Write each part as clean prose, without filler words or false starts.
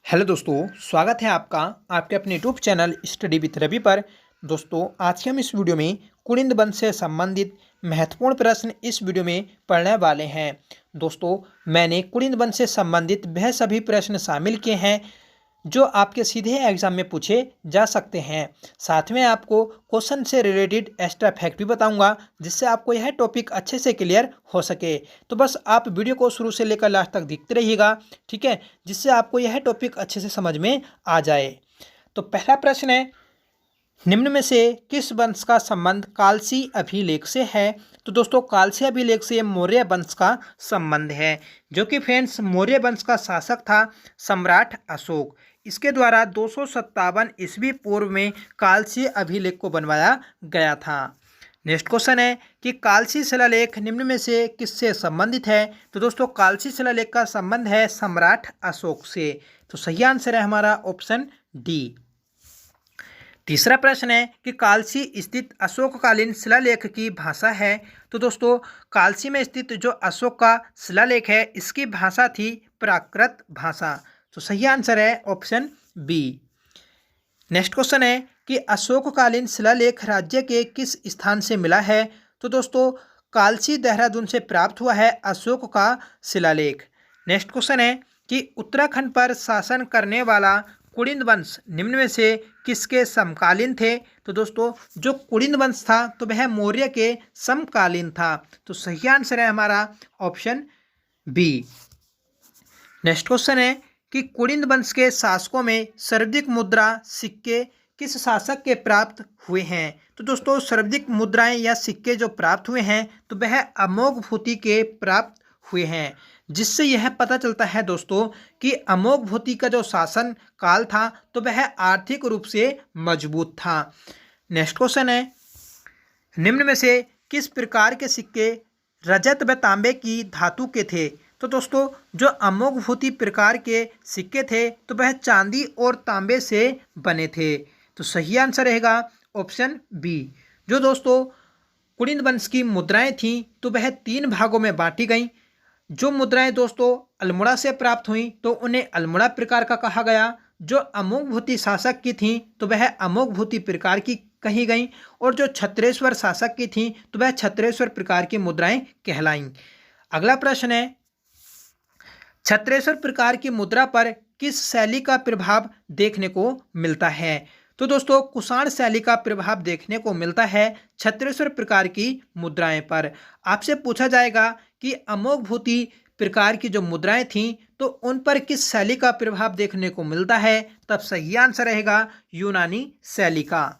Hello दोस्तों, स्वागत है आपका आपके अपने YouTube channel study with Ravi पर। दोस्तों, आज के हम इस वीडियो में कुनिंद वंश से संबंधित महत्वपूर्ण प्रश्न इस वीडियो में पढ़ने वाले हैं। दोस्तों, मैंने कुनिंद वंश से संबंधित वह सभी प्रश्न शामिल किए हैं जो आपके सीधे एग्जाम में पूछे जा सकते हैं। साथ में आपको क्वेश्चन से रिलेटेड एक्स्ट्रा फैक्ट भी बताऊंगा जिससे आपको यह टॉपिक अच्छे से क्लियर हो सके। तो बस आप वीडियो को शुरू से लेकर लास्ट तक देखते रहिएगा, ठीक है, जिससे आपको यह टॉपिक अच्छे से समझ में आ जाए। तो पहला प्रश्न है, निम्न में से किस वंश का संबंध कालसी अभिलेख से है? तो दोस्तों, कालसी अभिलेख से मौर्य वंश का संबंध है, जो कि फ्रेंड्स मौर्य वंश का शासक था सम्राट अशोक। इसके द्वारा 257 ईस्वी पूर्व में कालसी अभिलेख को बनवाया गया था। नेक्स्ट क्वेश्चन है कि कालसी शिलालेख निम्न में से किससे संबंधित है? तो दोस्तों, कालसी शिलालेख का संबंध है सम्राट अशोक से। तो सही आंसर है हमारा ऑप्शन डी। तीसरा प्रश्न है कि कालसी स्थित अशोककालीन शिलालेख की भाषा है। तो दोस्तों, कालसी में स्थित जो अशोक का शिलालेख है इसकी भाषा थी प्राकृत भाषा। तो सही आंसर है ऑप्शन बी। नेक्स्ट क्वेश्चन है कि अशोककालीन शिलालेख राज्य के किस स्थान से मिला है? तो दोस्तों, कालसी देहरादून से प्राप्त हुआ है अशोक का शिलालेख। नेक्स्ट क्वेश्चन है कि उत्तराखंड पर शासन करने वाला कुनिंद वंश निम्न में से किसके समकालीन थे? तो दोस्तों, जो कुनिंद वंश था तो वह मौर्य के समकालीन था। तो सही आंसर है हमारा ऑप्शन बी। नेक्स्ट क्वेश्चन है कि कुनिंद वंश के शासकों में सर्वाधिक मुद्रा सिक्के किस शासक के प्राप्त हुए हैं? तो दोस्तों, सर्वाधिक मुद्राएं या सिक्के जो प्राप्त हुए हैं तो वह अमोघभूति के प्राप्त हुए हैं, जिससे यह पता चलता है दोस्तों कि अमोघभूति का जो शासन काल था तो वह आर्थिक रूप से मजबूत था। नेक्स्ट क्वेश्चन है, निम्न में से किस प्रकार के सिक्के रजत व तांबे की धातु के थे? तो दोस्तों, जो अमोघभूति प्रकार के सिक्के थे तो वह चांदी और तांबे से बने थे। तो सही आंसर रहेगा ऑप्शन बी। जो दोस्तों कुनिंद वंश की मुद्राएं थीं तो वह 3 भागों में बांटी गईं। जो मुद्राएं दोस्तों अल्मोड़ा से प्राप्त हुई तो उन्हें अल्मोड़ा प्रकार का कहा गया। जो अमोघभूति शासक की थीं तो वह अमोघभूति प्रकार की कही गईं, और जो छत्रेश्वर शासक की थीं तो वह छत्रेश्वर प्रकार की मुद्राएं कहलाईं। अगला प्रश्न है, छत्रेश्वर प्रकार की मुद्रा पर किस शैली का प्रभाव देखने को मिलता है? तो दोस्तों, कुषाण शैली का प्रभाव देखने को मिलता है छत्रेश्वर प्रकार की मुद्राएं पर। आपसे पूछा जाएगा कि अमोघभूति प्रकार की जो मुद्राएं थीं तो उन पर किस शैली का प्रभाव देखने को मिलता है, तब सही आंसर रहेगा यूनानी शैली का।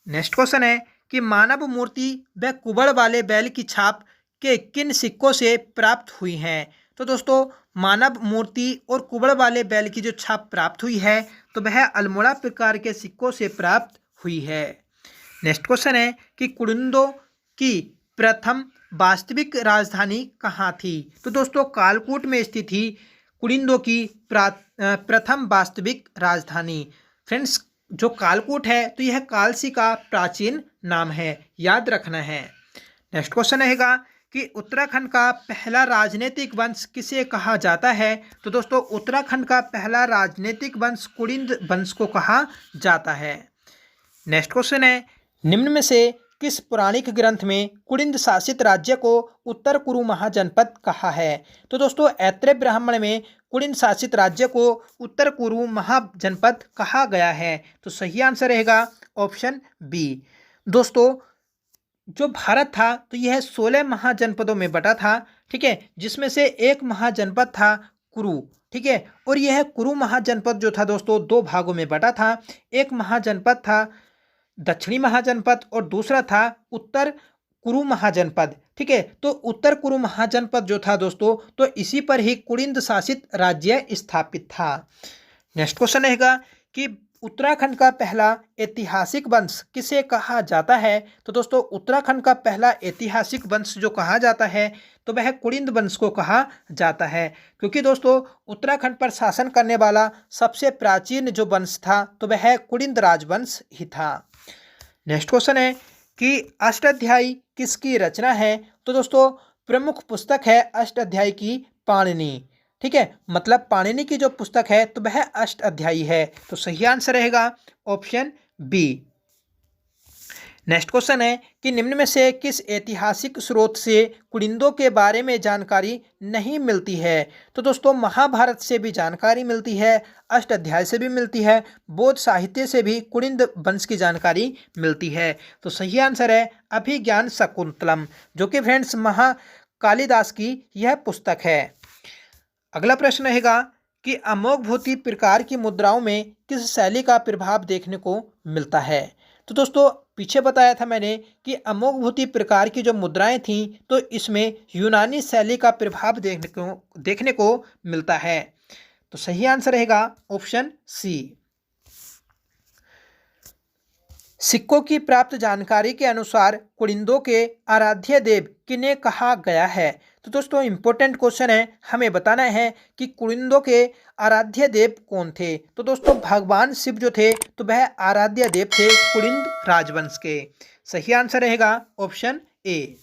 नेक्स्ट क्वेश्चन है कि मानव मूर्ति व कुबड़ वाले बैल की छाप के किन सिक्कों से प्राप्त हुई हैं? तो दोस्तों, मानव मूर्ति और कुबड़ वाले बैल की जो छाप प्राप्त हुई है तो वह अल्मोड़ा प्रकार के सिक्कों से प्राप्त हुई है। नेक्स्ट क्वेश्चन है कि कुनिंदों की प्रथम वास्तविक राजधानी कहाँ थी? तो दोस्तों, कालकूट में स्थित थी कुनिंदों की प्रथम वास्तविक राजधानी। फ्रेंड्स, जो कालकूट है तो यह कालसी का प्राचीन नाम है, याद रखना है। नेक्स्ट क्वेश्चन रहेगा कि उत्तराखंड का पहला राजनीतिक वंश किसे कहा जाता है? तो दोस्तों, उत्तराखंड का पहला राजनीतिक वंश कुनिंद वंश को कहा जाता है। नेक्स्ट क्वेश्चन है, निम्न में से किस पौराणिक ग्रंथ में कुनिंद शासित राज्य को उत्तर कुरु महाजनपद कहा है? तो दोस्तों, ऐत्रेय ब्राह्मण में कुनिंद शासित राज्य को उत्तर कुरु महाजनपद कहा गया है। तो सही आंसर रहेगा ऑप्शन बी। दोस्तों, जो भारत था तो यह 16 महाजनपदों में बटा था, ठीक है, जिसमें से एक महाजनपद था कुरु, ठीक है, और यह कुरु महाजनपद जो था दोस्तों 2 भागों में बटा था। एक महाजनपद था दक्षिणी महाजनपद और दूसरा था उत्तर कुरु महाजनपद, ठीक है। तो उत्तर कुरु महाजनपद जो था दोस्तों तो इसी पर ही कुनिंद शासित राज्य स्थापित था। नेक्स्ट क्वेश्चन रहेगा कि उत्तराखंड का पहला ऐतिहासिक वंश किसे कहा जाता है? तो दोस्तों, उत्तराखंड का पहला ऐतिहासिक वंश जो कहा जाता है तो वह कुनिंद वंश को कहा जाता है, क्योंकि दोस्तों उत्तराखंड पर शासन करने वाला सबसे प्राचीन जो वंश था तो वह कुनिंद राजवंश ही था। नेक्स्ट क्वेश्चन है कि अष्टाध्यायी किसकी रचना है? तो दोस्तों, प्रमुख पुस्तक है अष्टाध्यायी की पाणिनि, ठीक है, मतलब पाणिनि की जो पुस्तक है तो वह अष्टाध्यायी है। तो सही आंसर रहेगा ऑप्शन बी। नेक्स्ट क्वेश्चन है कि निम्न में से किस ऐतिहासिक स्रोत से कुलिंदों के बारे में जानकारी नहीं मिलती है? तो दोस्तों महाभारत से भी जानकारी मिलती है, अष्टाध्याय से भी मिलती है, बौद्ध साहित्य से भी कुलिंद वंश की जानकारी मिलती है। तो सही आंसर है अभिज्ञान शाकुंतलम, जो कि फ्रेंड्स कालिदास की यह पुस्तक है। अगला प्रश्न रहेगा कि अमोघभूति प्रकार की मुद्राओं में किस शैली का प्रभाव देखने को मिलता है? तो दोस्तों पीछे बताया था मैंने कि अमोघभूति प्रकार की जो मुद्राएं थीं तो इसमें यूनानी शैली का प्रभाव देखने को मिलता है। तो सही आंसर रहेगा ऑप्शन सी। सिक्कों की प्राप्त जानकारी के अनुसार कुलिंदों के आराध्य देव किन्हें कहा गया है? तो दोस्तों इंपॉर्टेंट क्वेश्चन है, हमें बताना है कि कुलिंदों के आराध्य देव कौन थे? तो दोस्तों भगवान शिव जो थे तो वह आराध्य देव थे कुलिंद राजवंश के। सही आंसर रहेगा ऑप्शन ए।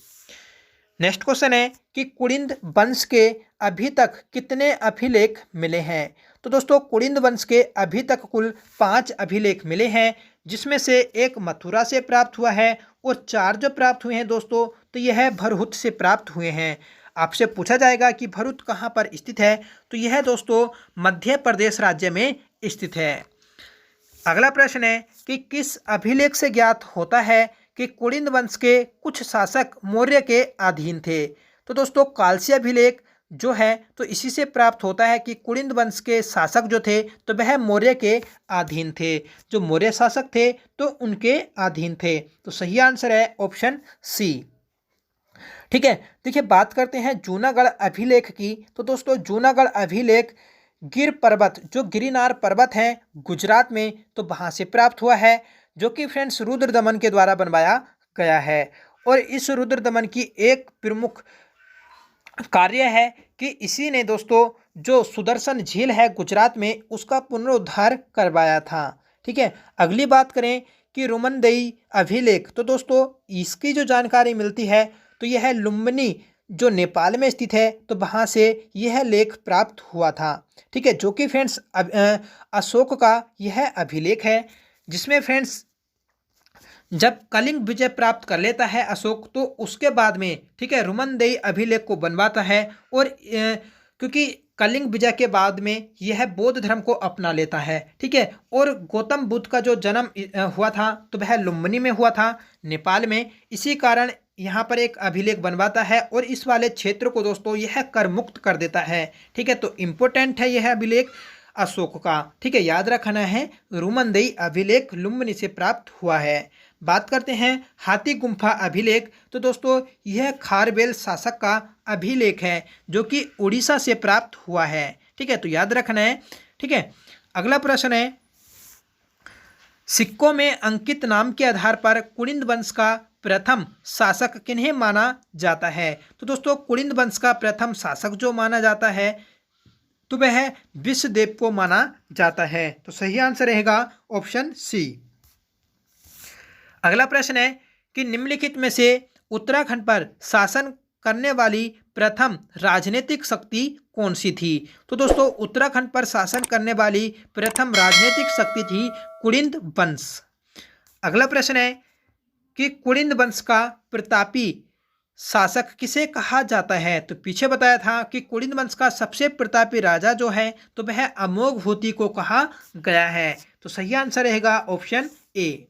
नेक्स्ट क्वेश्चन है कि कुलिंद वंश के अभी तक कितने अभिलेख मिले हैं? तो दोस्तों कुलिंद वंश के अभी तक कुल 5 अभिलेख मिले हैं, जिसमें से एक मथुरा से प्राप्त हुआ है और 4 जो प्राप्त हुए हैं दोस्तों तो यह भरहुत से प्राप्त हुए हैं। आपसे पूछा जाएगा कि भरहुत कहाँ पर स्थित है? तो यह दोस्तों मध्य प्रदेश राज्य में स्थित है। अगला प्रश्न है कि किस अभिलेख से ज्ञात होता है कि कुलिंद वंश के कुछ शासक मौर्य के अधीन थे? तो दोस्तों कालसी अभिलेख जो है तो इसी से प्राप्त होता है कि कुलिंद वंश के शासक जो थे तो वह मौर्य के अधीन थे। जो मौर्य शासक थे तो उनके अधीन थे। तो सही आंसर है ऑप्शन सी। ठीक है, देखिए बात करते हैं जूनागढ़ अभिलेख की। तो दोस्तों जूनागढ़ अभिलेख गिर पर्वत, जो गिरिनार पर्वत है गुजरात में, तो वहाँ से प्राप्त हुआ है, जो कि फ्रेंड्स रुद्र दमन के द्वारा बनवाया गया है। और इस रुद्र दमन की एक प्रमुख कार्य है कि इसी ने दोस्तों जो सुदर्शन झील है गुजरात में उसका पुनरुद्धार करवाया था। ठीक है, अगली बात करें कि रुमनदेई अभिलेख, तो दोस्तों इसकी जो जानकारी मिलती है तो यह लुम्बिनी जो नेपाल में स्थित है तो वहाँ से यह लेख प्राप्त हुआ था। ठीक है, जो कि फ्रेंड्स अशोक का यह अभिलेख है, जिसमें फ्रेंड्स जब कलिंग विजय प्राप्त कर लेता है अशोक तो उसके बाद में ठीक है रुमनदेई अभिलेख को बनवाता है। और क्योंकि कलिंग विजय के बाद में यह बौद्ध धर्म को अपना लेता है। ठीक है, और गौतम बुद्ध का जो जन्म हुआ था तो वह लुम्बिनी में हुआ था नेपाल में, इसी कारण यहाँ पर एक अभिलेख बनवाता है और इस वाले क्षेत्र को दोस्तों यह कर मुक्त कर देता है। ठीक है, तो इम्पोर्टेंट है यह अभिलेख अशोक का। ठीक है, याद रखना है रुमनदेई अभिलेख लुम्बिनी से प्राप्त हुआ है। बात करते हैं हाथी गुम्फा अभिलेख, तो दोस्तों यह खारवेल शासक का अभिलेख है जो कि उड़ीसा से प्राप्त हुआ है। ठीक है, तो याद रखना है। ठीक है, अगला प्रश्न है सिक्कों में अंकित नाम के आधार पर कुलिंद वंश का प्रथम शासक किन्हें माना जाता है? तो दोस्तों कुलिंद वंश का प्रथम शासक जो माना जाता है तो वह विश्वदेव को माना जाता है। तो सही आंसर रहेगा ऑप्शन सी। अगला प्रश्न है कि निम्नलिखित में से उत्तराखंड पर शासन करने वाली प्रथम राजनीतिक शक्ति कौन सी थी? तो दोस्तों उत्तराखंड पर शासन करने वाली प्रथम राजनीतिक शक्ति थी कुलिंद वंश। अगला प्रश्न है कि कुलिंद वंश का प्रतापी शासक किसे कहा जाता है? तो पीछे बताया था कि कुलिंद वंश का सबसे प्रतापी राजा जो है तो वह अमोघभूति को कहा गया है। तो सही आंसर रहेगा ऑप्शन ए।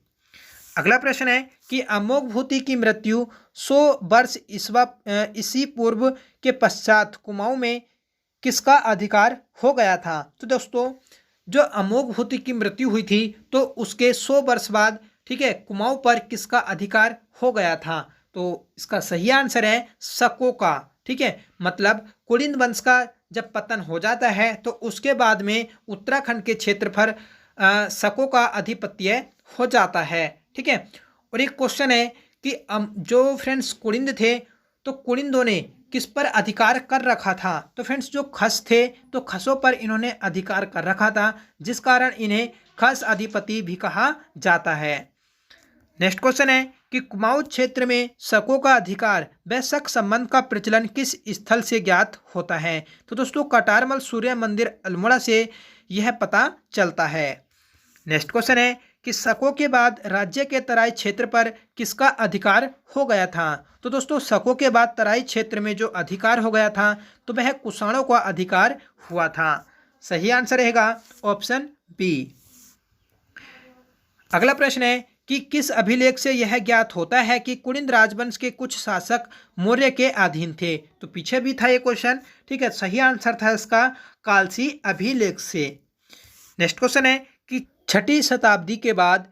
अगला प्रश्न है कि अमोघभूति की मृत्यु 100 वर्ष ईसा पूर्व के पश्चात कुमाऊं में किसका अधिकार हो गया था? तो दोस्तों जो अमोघभूति की मृत्यु हुई थी तो उसके 100 वर्ष बाद ठीक है कुमाऊं पर किसका अधिकार हो गया था? तो इसका सही आंसर है शकों का। ठीक है, मतलब कुलिंद वंश का जब पतन हो जाता है तो उसके बाद में उत्तराखंड के क्षेत्र पर शकों का आधिपत्य हो जाता है। ठीक है, और एक क्वेश्चन है कि जो फ्रेंड्स कुलिंद थे तो कुलिंदों ने किस पर अधिकार कर रखा था? तो फ्रेंड्स जो खस थे तो खसों पर इन्होंने अधिकार कर रखा था, जिस कारण इन्हें खस अधिपति भी कहा जाता है। नेक्स्ट क्वेश्चन है कि कुमाऊं क्षेत्र में शकों का अधिकार व शक संबंध का प्रचलन किस स्थल से ज्ञात होता है? तो दोस्तों कटारमल सूर्य मंदिर अल्मोड़ा से यह पता चलता है। नेक्स्ट क्वेश्चन है कि शकों के बाद राज्य के तराई क्षेत्र पर किसका अधिकार हो गया था? तो दोस्तों शकों के बाद तराई क्षेत्र में जो अधिकार हो गया था तो वह कुषाणों का अधिकार हुआ था। सही आंसर रहेगा ऑप्शन बी। अगला प्रश्न है कि किस अभिलेख से यह ज्ञात होता है कि कुलिंद राजवंश के कुछ शासक मौर्य के अधीन थे? तो पीछे भी था ये क्वेश्चन, ठीक है। सही आंसर था इसका कालसी अभिलेख से। नेक्स्ट क्वेश्चन है कि 6ठी शताब्दी के बाद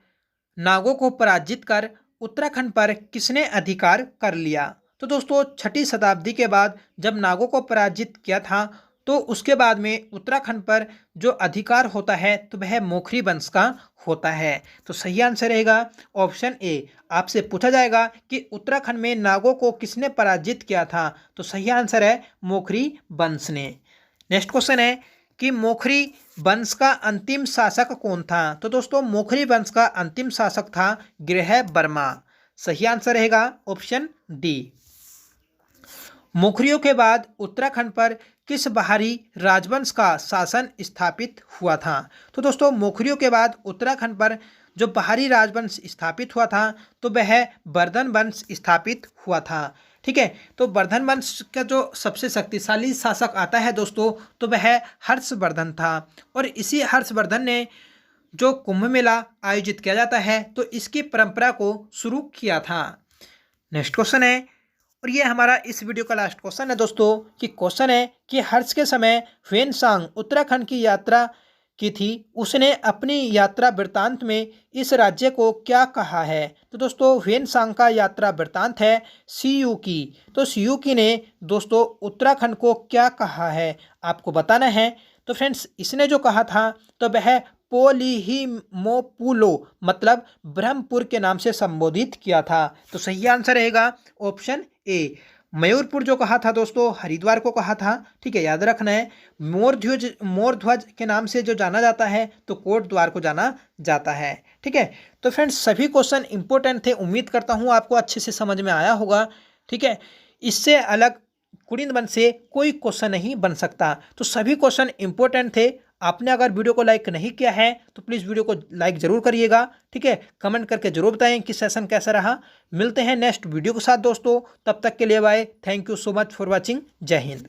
नागों को पराजित कर उत्तराखंड पर किसने अधिकार कर लिया? तो दोस्तों 6ठी शताब्दी के बाद जब नागों को पराजित किया था तो उसके बाद में उत्तराखंड पर जो अधिकार होता है तो वह मोखरी वंश का होता है। तो सही आंसर रहेगा ऑप्शन ए। आपसे पूछा जाएगा कि उत्तराखंड में नागों को किसने पराजित किया था? तो सही आंसर है मोखरी वंश ने। नेक्स्ट क्वेश्चन है कि मोखरी वंश का अंतिम शासक कौन था? तो दोस्तों मोखरी वंश का अंतिम शासक था गृह वर्मा। सही आंसर रहेगा ऑप्शन डी। मोखरियों के बाद उत्तराखंड पर किस बाहरी राजवंश का शासन स्थापित हुआ था? तो दोस्तों मोखरियों के बाद उत्तराखंड पर जो बाहरी राजवंश स्थापित हुआ था तो वह वर्धन वंश स्थापित हुआ था, ठीक है। तो वर्धन वंश का जो सबसे शक्तिशाली शासक आता है दोस्तों तो वह हर्षवर्धन था, और इसी हर्षवर्धन ने जो कुंभ मेला आयोजित किया जाता है तो इसकी परंपरा को शुरू किया था। नेक्स्ट क्वेश्चन है, और ये हमारा इस वीडियो का लास्ट क्वेश्चन है दोस्तों, कि क्वेश्चन है कि हर्ष के समय ह्वेनसांग उत्तराखंड की यात्रा की थी, उसने अपनी यात्रा वृत्तांत में इस राज्य को क्या कहा है? तो दोस्तों ह्वेनसांग का यात्रा वृत्तांत है सियूकी। तो सियूकी ने दोस्तों उत्तराखंड को क्या कहा है आपको बताना है। तो फ्रेंड्स इसने जो कहा था तो वह पोलिहिमोपुलो मतलब ब्रह्मपुर के नाम से संबोधित किया था। तो सही आंसर रहेगा ऑप्शन ए। मयूरपुर जो कहा था दोस्तों हरिद्वार को कहा था, ठीक है, याद रखना है। मोरध्वज के नाम से जो जाना जाता है तो कोट द्वार को जाना जाता है, ठीक है। तो फ्रेंड्स सभी क्वेश्चन इंपॉर्टेंट थे, उम्मीद करता हूँ आपको अच्छे से समझ में आया होगा, ठीक है। इससे अलग कुलिंद वंश से कोई क्वेश्चन नहीं बन सकता, तो सभी क्वेश्चन इंपॉर्टेंट थे। आपने अगर वीडियो को लाइक नहीं किया है तो प्लीज़ वीडियो को लाइक जरूर करिएगा, ठीक है। कमेंट करके जरूर बताएं कि सेशन कैसा रहा। मिलते हैं नेक्स्ट वीडियो के साथ दोस्तों, तब तक के लिए bye. Thank you so much for watching. जय हिंद।